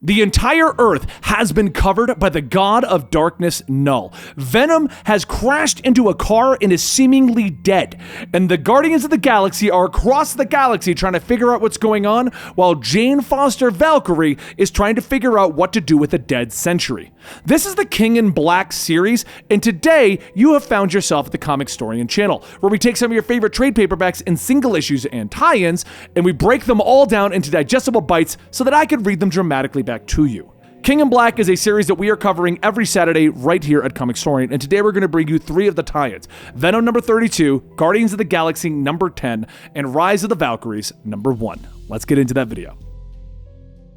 The entire Earth has been covered by the god of darkness, Null. Venom has crashed into a car and is seemingly dead. And the Guardians of the Galaxy are across the galaxy trying to figure out what's going on, while Jane Foster Valkyrie is trying to figure out what to do with a dead Sentry. This is the King in Black series, and today you have found yourself at the Comicstorian channel, where we take some of your favorite trade paperbacks and single issues and tie-ins, and we break them all down into digestible bites so that I could read them dramatically back to you. King in Black is a series that we are covering every Saturday right here at Comicstorian, and today we're going to bring you 3 of the tie-ins: Venom number 32, Guardians of the Galaxy number 10, and Rise of the Valkyries number 1. Let's get into that video.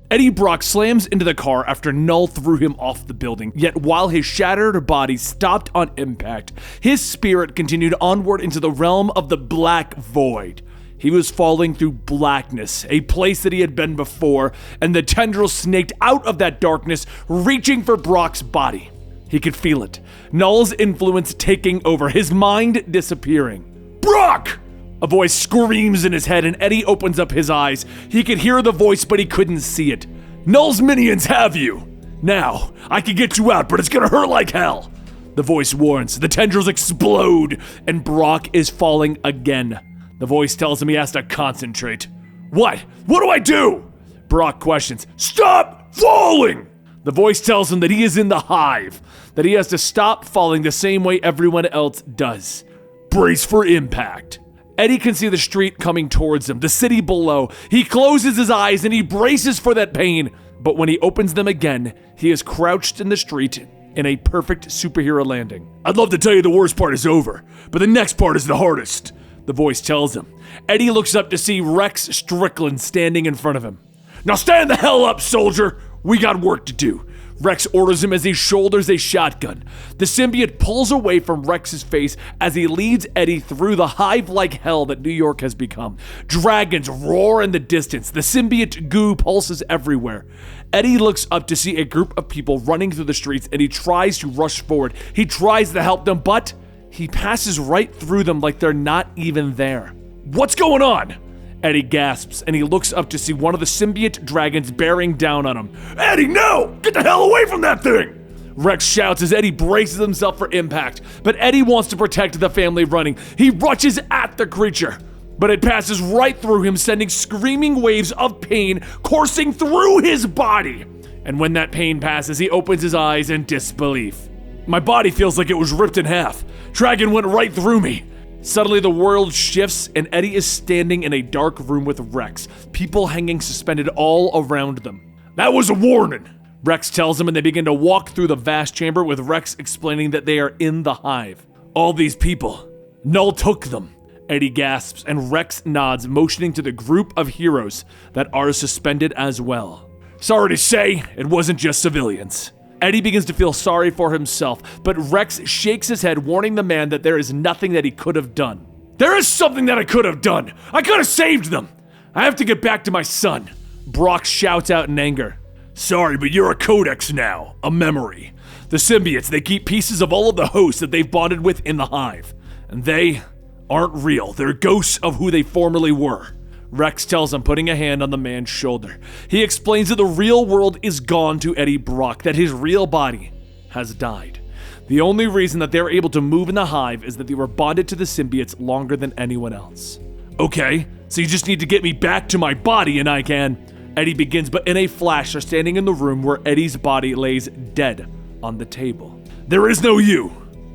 Eddie Brock slams into the car after Null threw him off the building, yet while his shattered body stopped on impact, his spirit continued onward into the realm of the Black Void. He was falling through blackness, a place that he had been before, and the tendrils snaked out of that darkness, reaching for Brock's body. He could feel it, Null's influence taking over, his mind disappearing. "Brock!" A voice screams in his head, and Eddie opens up his eyes. He could hear the voice, but he couldn't see it. "Null's minions have you! Now, I can get you out, but it's gonna hurt like hell!" The voice warns. The tendrils explode, and Brock is falling again. The voice tells him he has to concentrate. What? What do I do? Brock questions. Stop falling! The voice tells him that he is in the hive, that he has to stop falling the same way everyone else does. Brace for impact. Eddie can see the street coming towards him, the city below. He closes his eyes and he braces for that pain, but when he opens them again, he is crouched in the street in a perfect superhero landing. I'd love to tell you the worst part is over, but the next part is the hardest, the voice tells him. Eddie looks up to see Rex Strickland standing in front of him. Now stand the hell up, soldier! We got work to do. Rex orders him as he shoulders a shotgun. The symbiote pulls away from Rex's face as he leads Eddie through the hive-like hell that New York has become. Dragons roar in the distance. The symbiote goo pulses everywhere. Eddie looks up to see a group of people running through the streets, and he tries to rush forward. He tries to help them, but he passes right through them like they're not even there. What's going on? Eddie gasps, and he looks up to see one of the symbiote dragons bearing down on him. Eddie, no! Get the hell away from that thing! Rex shouts as Eddie braces himself for impact, but Eddie wants to protect the family running. He rushes at the creature, but it passes right through him, sending screaming waves of pain coursing through his body. And when that pain passes, he opens his eyes in disbelief. My body feels like it was ripped in half. Dragon went right through me. Suddenly the world shifts and Eddie is standing in a dark room with Rex, people hanging suspended all around them. That was a warning, Rex tells him, and they begin to walk through the vast chamber with Rex explaining that they are in the hive. All these people, Null took them, Eddie gasps, and Rex nods, motioning to the group of heroes that are suspended as well. Sorry to say, it wasn't just civilians. Eddie begins to feel sorry for himself, but Rex shakes his head, warning the man that there is nothing that he could have done. There is something that I could have done! I could have saved them! I have to get back to my son! Brock shouts out in anger. Sorry, but you're a codex now, a memory. The symbiotes, they keep pieces of all of the hosts that they've bonded with in the hive. And they aren't real, they're ghosts of who they formerly were. Rex tells him, putting a hand on the man's shoulder. He explains that the real world is gone to Eddie Brock, that his real body has died. The only reason that they're able to move in the hive is that they were bonded to the symbiotes longer than anyone else. Okay, so you just need to get me back to my body and I can. Eddie begins, but in a flash, they're standing in the room where Eddie's body lays dead on the table. There is no you.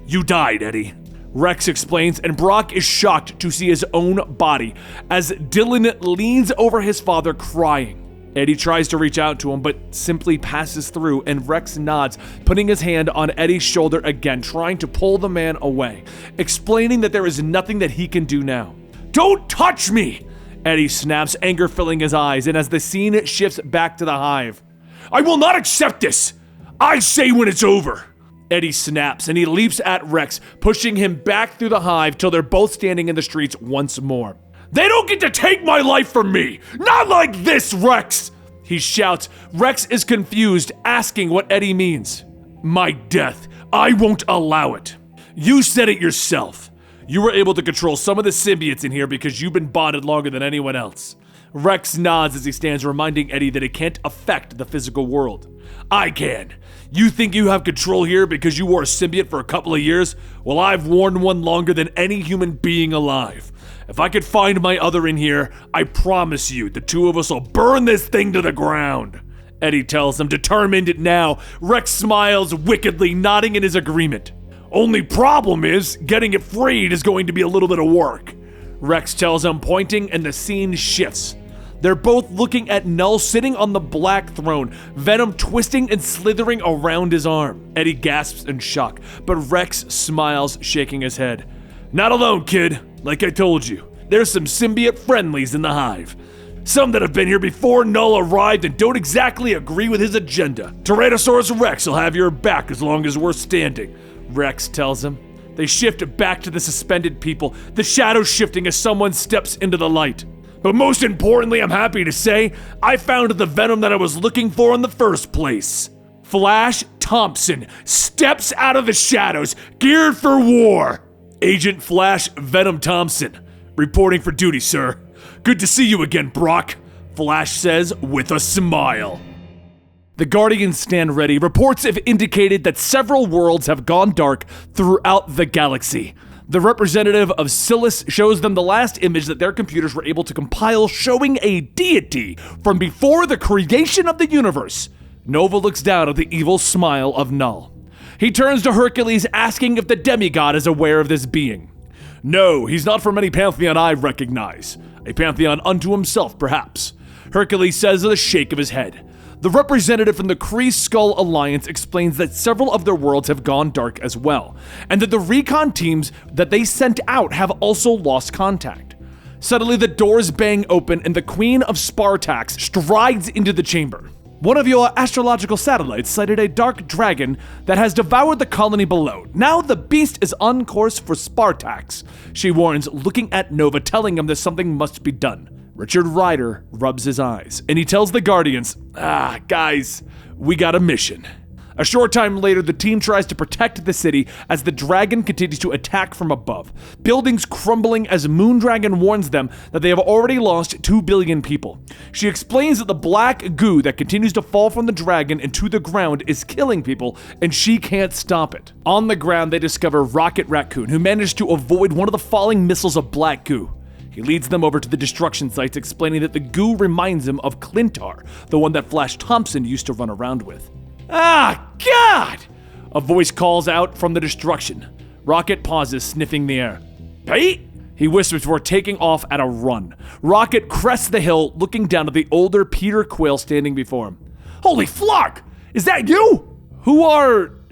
You died, Eddie. Rex explains, and Brock is shocked to see his own body as Dylan leans over his father crying. Eddie tries to reach out to him, but simply passes through, and Rex nods, putting his hand on Eddie's shoulder again, trying to pull the man away, explaining that there is nothing that he can do now. Don't touch me! Eddie snaps, anger filling his eyes, and as the scene shifts back to the hive. I will not accept this! I say when it's over! Eddie snaps and he leaps at Rex, pushing him back through the hive till they're both standing in the streets once more. They don't get to take my life from me! Not like this, Rex! He shouts. Rex is confused, asking what Eddie means. My death. I won't allow it. You said it yourself. You were able to control some of the symbiotes in here because you've been bonded longer than anyone else. Rex nods as he stands, reminding Eddie that it can't affect the physical world. I can. You think you have control here because you wore a symbiote for a couple of years? Well, I've worn one longer than any human being alive. If I could find my other in here, I promise you the two of us will burn this thing to the ground. Eddie tells him, determined now. Rex smiles wickedly, nodding in his agreement. Only problem is, getting it freed is going to be a little bit of work. Rex tells him, pointing, and the scene shifts. They're both looking at Null sitting on the black throne, Venom twisting and slithering around his arm. Eddie gasps in shock, but Rex smiles, shaking his head. Not alone, kid. Like I told you, there's some symbiote friendlies in the hive. Some that have been here before Null arrived and don't exactly agree with his agenda. Tyrannosaurus Rex will have your back as long as we're standing, Rex tells him. They shift back to the suspended people, the shadows shifting as someone steps into the light. But most importantly, I'm happy to say, I found the Venom that I was looking for in the first place. Flash Thompson steps out of the shadows, geared for war. Agent Flash Venom Thompson, reporting for duty, sir. Good to see you again, Brock, Flash says with a smile. The Guardians stand ready. Reports have indicated that several worlds have gone dark throughout the galaxy. The representative of Silas shows them the last image that their computers were able to compile, showing a deity from before the creation of the universe. Nova looks down at the evil smile of Null. He turns to Hercules, asking if the demigod is aware of this being. No, he's not from any pantheon I recognize. A pantheon unto himself, perhaps. Hercules says with a shake of his head. The representative from the Kree Skull Alliance explains that several of their worlds have gone dark as well, and that the recon teams that they sent out have also lost contact. Suddenly, the doors bang open and the Queen of Spartax strides into the chamber. One of your astrological satellites sighted a dark dragon that has devoured the colony below. Now the beast is on course for Spartax, she warns, looking at Nova, telling him that something must be done. Richard Ryder rubs his eyes, and he tells the Guardians, guys, we got a mission. A short time later, the team tries to protect the city as the dragon continues to attack from above. Buildings crumbling as Moondragon warns them that they have already lost 2 billion people. She explains that the black goo that continues to fall from the dragon into the ground is killing people, and she can't stop it. On the ground, they discover Rocket Raccoon, who managed to avoid one of the falling missiles of black goo. He leads them over to the destruction sites, explaining that the goo reminds him of Clintar, the one that Flash Thompson used to run around with. God! A voice calls out from the destruction. Rocket pauses, sniffing the air. Pete? He whispers before taking off at a run. Rocket crests the hill, looking down at the older Peter Quill standing before him. Holy flark! Is that you?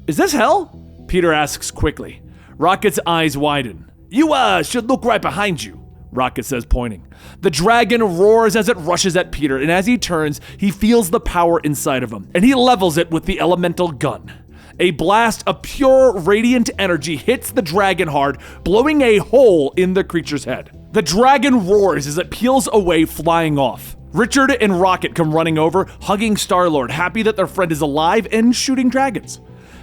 Is this Hell? Peter asks quickly. Rocket's eyes widen. You, should look right behind you, Rocket says, pointing. The dragon roars as it rushes at Peter, and as he turns, he feels the power inside of him, and he levels it with the elemental gun. A blast of pure, radiant energy hits the dragon hard, blowing a hole in the creature's head. The dragon roars as it peels away, flying off. Richard and Rocket come running over, hugging Starlord, happy that their friend is alive and shooting dragons.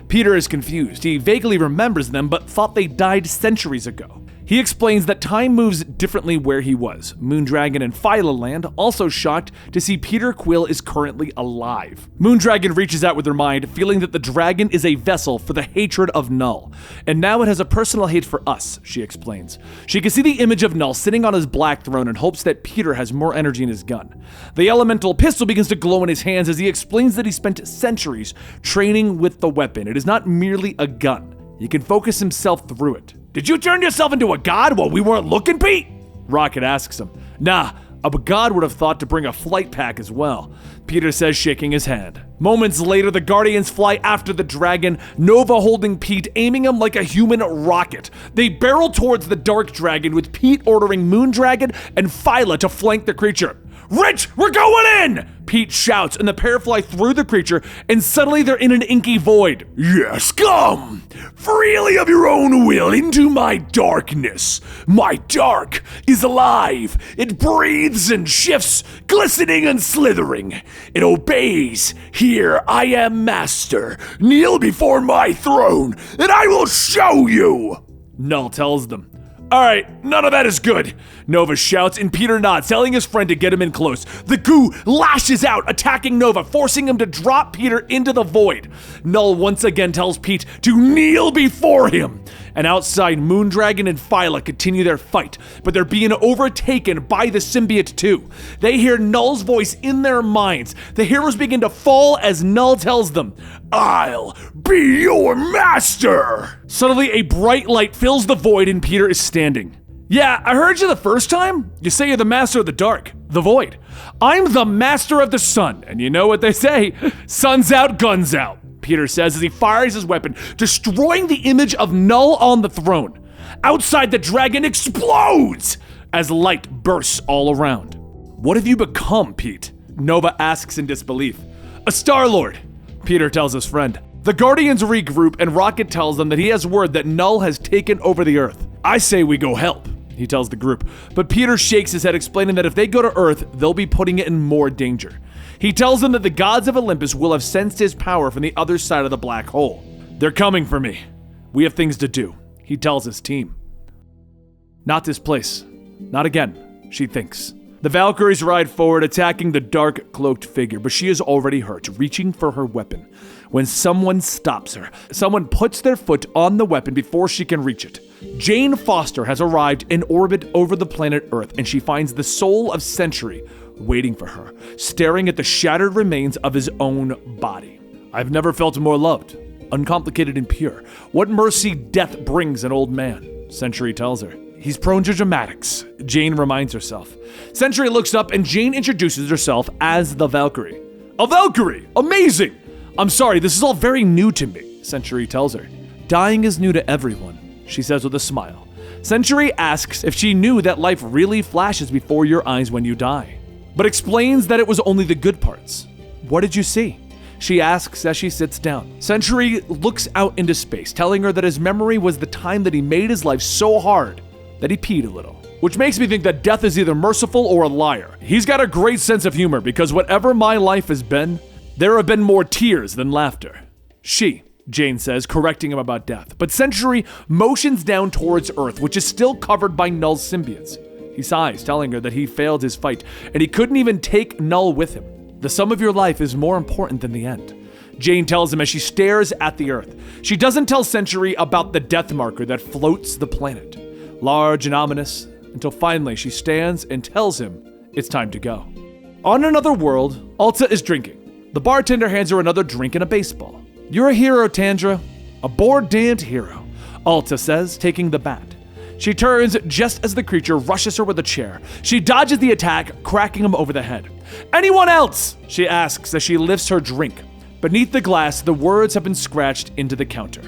Peter is confused. He vaguely remembers them, but thought they died centuries ago. He explains that time moves differently where he was. Moondragon and Phyla-Land also shocked to see Peter Quill is currently alive. Moondragon reaches out with her mind, feeling that the dragon is a vessel for the hatred of Null. And now it has a personal hate for us, she explains. She can see the image of Null sitting on his black throne and hopes that Peter has more energy in his gun. The elemental pistol begins to glow in his hands as he explains that he spent centuries training with the weapon. It is not merely a gun. He can focus himself through it. Did you turn yourself into a god while we weren't looking, Pete? Rocket asks him. Nah, a god would have thought to bring a flight pack as well, Peter says, shaking his hand. Moments later, the Guardians fly after the dragon, Nova holding Pete, aiming him like a human rocket. They barrel towards the dark dragon, with Pete ordering Moondragon and Phyla to flank the creature. Rich, we're going in! Pete shouts, and the pair fly through the creature, and suddenly they're in an inky void. Yes, come! Freely of your own will into my darkness. My dark is alive. It breathes and shifts, glistening and slithering. It obeys. Here I am master. Kneel before my throne, and I will show you. Null tells them. All right, none of that is good, Nova shouts, and Peter nods, telling his friend to get him in close. The goo lashes out, attacking Nova, forcing him to drop Peter into the void. Null once again tells Pete to kneel before him. And outside, Moondragon and Phyla continue their fight, but they're being overtaken by the symbiote too. They hear Null's voice in their minds. The heroes begin to fall as Null tells them, "I'll be your master!" Suddenly, a bright light fills the void and Peter is standing. "Yeah, I heard you the first time. You say you're the master of the dark, the void. I'm the master of the sun, and you know what they say, sun's out, guns out," Peter says as he fires his weapon, destroying the image of Null on the throne. Outside, the dragon explodes as light bursts all around. "What have you become, Pete?" Nova asks in disbelief. "A Starlord," Peter tells his friend. The Guardians regroup and Rocket tells them that he has word that Null has taken over the Earth. "I say we go help," he tells the group, but Peter shakes his head, explaining that if they go to Earth, they'll be putting it in more danger. He tells them that the gods of Olympus will have sensed his power from the other side of the black hole. "They're coming for me. We have things to do," he tells his team. "Not this place. Not again," she thinks. The Valkyries ride forward, attacking the dark, cloaked figure, but she is already hurt, reaching for her weapon. When someone stops her, someone puts their foot on the weapon before she can reach it. Jane Foster has arrived in orbit over the planet Earth, and she finds the soul of Sentry waiting for her, staring at the shattered remains of his own body. "I've never felt more loved, uncomplicated and pure. What mercy death brings an old man," Sentry tells her. "He's prone to dramatics," Jane reminds herself. Sentry looks up and Jane introduces herself as the Valkyrie. "A Valkyrie! Amazing! I'm sorry, this is all very new to me," Sentry tells her. "Dying is new to everyone," she says with a smile. Sentry asks if she knew that life really flashes before your eyes when you die, but explains that it was only the good parts. "What did you see?" she asks as she sits down. Sentry looks out into space, telling her that his memory was the time that he made his life so hard that he peed a little. Which makes me think that death is either merciful or a liar. He's got a great sense of humor, because whatever my life has been, there have been more tears than laughter. "She," Jane says, correcting him about death. But Sentry motions down towards Earth, which is still covered by Null's symbiotes. He sighs, telling her that he failed his fight, and he couldn't even take Null with him. "The sum of your life is more important than the end," Jane tells him as she stares at the Earth. She doesn't tell Sentry about the death marker that floats the planet, large and ominous, until finally she stands and tells him it's time to go. On another world, Alta is drinking. The bartender hands her another drink and a baseball. "You're a hero, Tandra. A bored-damned hero," Alta says, taking the bat. She turns just as the creature rushes her with a chair. She dodges the attack, cracking him over the head. "Anyone else?" she asks as she lifts her drink. Beneath the glass, the words have been scratched into the counter.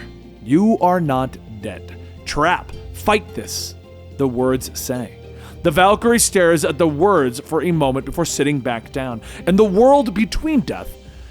"You are not dead. Trap. Fight this," the words say. The Valkyrie stares at the words for a moment before sitting back down. In the world between death,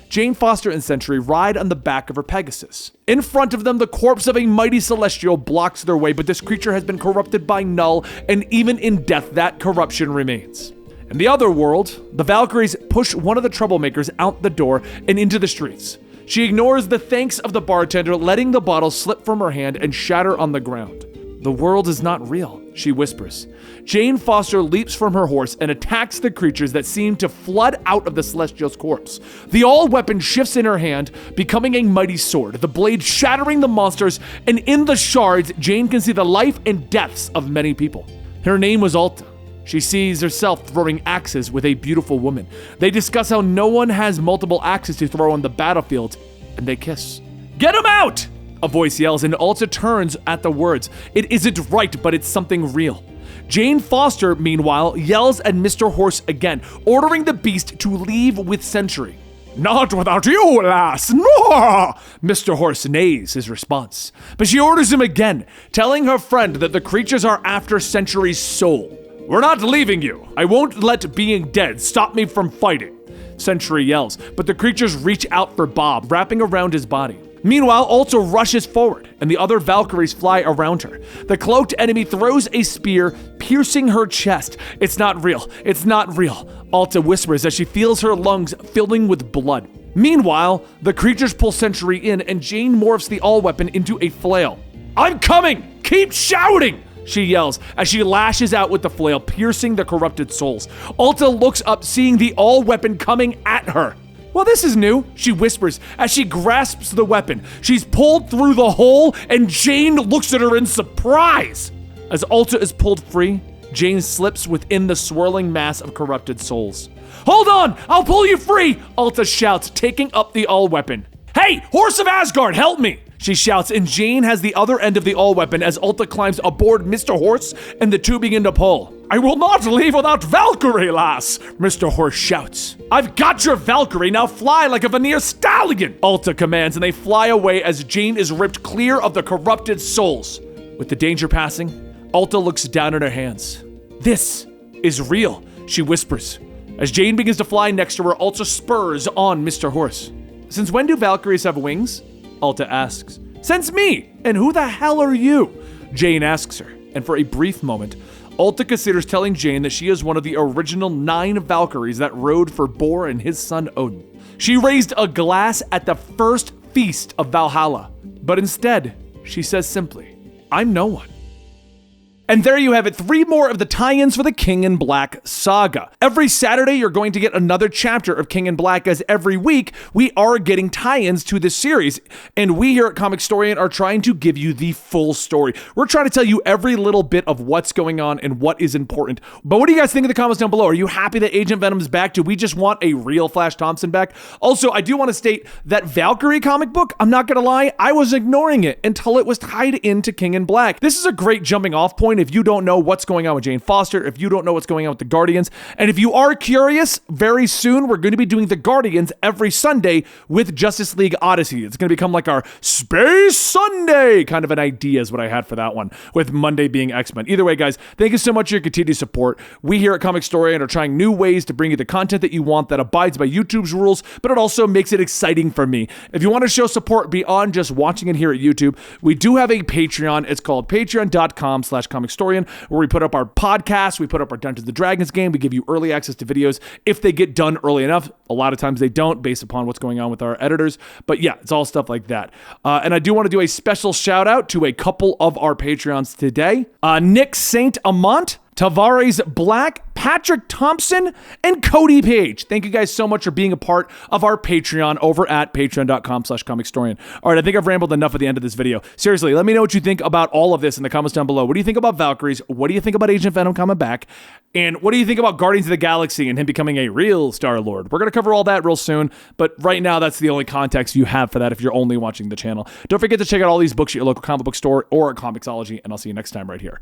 Jane Foster and Sentry ride on the back of her Pegasus. In front of them, the corpse of a mighty celestial blocks their way, but this creature has been corrupted by Null, and even in death, that corruption remains. In the other world, the Valkyries push one of the troublemakers out the door and into the streets. She ignores the thanks of the bartender, letting the bottle slip from her hand and shatter on the ground. "The world is not real," she whispers. Jane Foster leaps from her horse and attacks the creatures that seem to flood out of the Celestial's corpse. The all-weapon shifts in her hand, becoming a mighty sword, the blade shattering the monsters, and in the shards, Jane can see the life and deaths of many people. Her name was Alta. She sees herself throwing axes with a beautiful woman. They discuss how no one has multiple axes to throw on the battlefield, and they kiss. "Get him out!" a voice yells, and Alta turns at the words. It isn't right, but it's something real. Jane Foster, meanwhile, yells at Mr. Horse again, ordering the beast to leave with Sentry. "Not without you, lass, no!" Mr. Horse neighs his response. But she orders him again, telling her friend that the creatures are after Sentry's soul. "We're not leaving you. I won't let being dead stop me from fighting," Sentry yells, but the creatures reach out for Bob, wrapping around his body. Meanwhile, Alta rushes forward, and the other Valkyries fly around her. The cloaked enemy throws a spear, piercing her chest. "It's not real. It's not real," Alta whispers as she feels her lungs filling with blood. Meanwhile, the creatures pull Sentry in, and Jane morphs the all-weapon into a flail. "I'm coming! Keep shouting!" she yells as she lashes out with the flail, piercing the corrupted souls. Alta looks up, seeing the all weapon coming at her. Well, this is new, she whispers as she grasps the weapon. She's pulled through the hole, and Jane looks at her in surprise. As Alta is pulled free, Jane slips within the swirling mass of corrupted souls. Hold on, I'll pull you free, Alta shouts, taking up the all weapon. Hey, Horse of Asgard, help me, she shouts, and Jane has the other end of the all weapon as Alta climbs aboard Mr. Horse and the two begin to pull. I will not leave without Valkyrie, lass, Mr. Horse shouts. I've got your Valkyrie, now fly like a veneer stallion, Alta commands, and they fly away as Jane is ripped clear of the corrupted souls. With the danger passing, Alta looks down at her hands. This is real, she whispers. As Jane begins to fly next to her, Alta spurs on Mr. Horse. Since when do Valkyries have wings? Alta asks. Since me! And who the hell are you? Jane asks her, and for a brief moment, Alta considers telling Jane that she is one of the original 9 Valkyries that rode for Bor and his son Odin. She raised a glass at the first feast of Valhalla, but instead, she says simply, I'm no one. And there you have it, 3 more of the tie-ins for the King in Black saga. Every Saturday, you're going to get another chapter of King in Black, as every week, we are getting tie-ins to this series. And we here at Comicstorian are trying to give you the full story. We're trying to tell you every little bit of what's going on and what is important. But what do you guys think in the comments down below? Are you happy that Agent Venom's back? Do we just want a real Flash Thompson back? Also, I do want to state that Valkyrie comic book, I'm not going to lie, I was ignoring it until it was tied into King in Black. This is a great jumping off point if you don't know what's going on with Jane Foster, if you don't know what's going on with the Guardians, and if you are curious, very soon we're going to be doing the Guardians every Sunday with Justice League Odyssey. It's going to become like our Space Sunday kind of an idea is what I had for that one, with Monday being X-Men. Either way, guys, thank you so much for your continued support. We here at Comicstorian are trying new ways to bring you the content that you want that abides by YouTube's rules, but it also makes it exciting for me. If you want to show support beyond just watching it here at YouTube, we do have a Patreon. It's called patreon.com/Comicstorian, where we put up our podcast, we put up our Dungeons & Dragons game, we give you early access to videos if they get done early enough. A lot of times they don't, based upon what's going on with our editors. But yeah, it's all stuff like that. And I do want to do a special shout out to a couple of our Patreons today. Nick Saint Amont, Tavares Black, Patrick Thompson, and Cody Page. Thank you guys so much for being a part of our Patreon over at patreon.com/Comicstorian. All right, I think I've rambled enough at the end of this video. Seriously, let me know what you think about all of this in the comments down below. What do you think about Valkyries? What do you think about Agent Venom coming back? And what do you think about Guardians of the Galaxy and him becoming a real Starlord? We're going to cover all that real soon, but right now that's the only context you have for that if you're only watching the channel. Don't forget to check out all these books at your local comic book store or at Comixology, and I'll see you next time right here.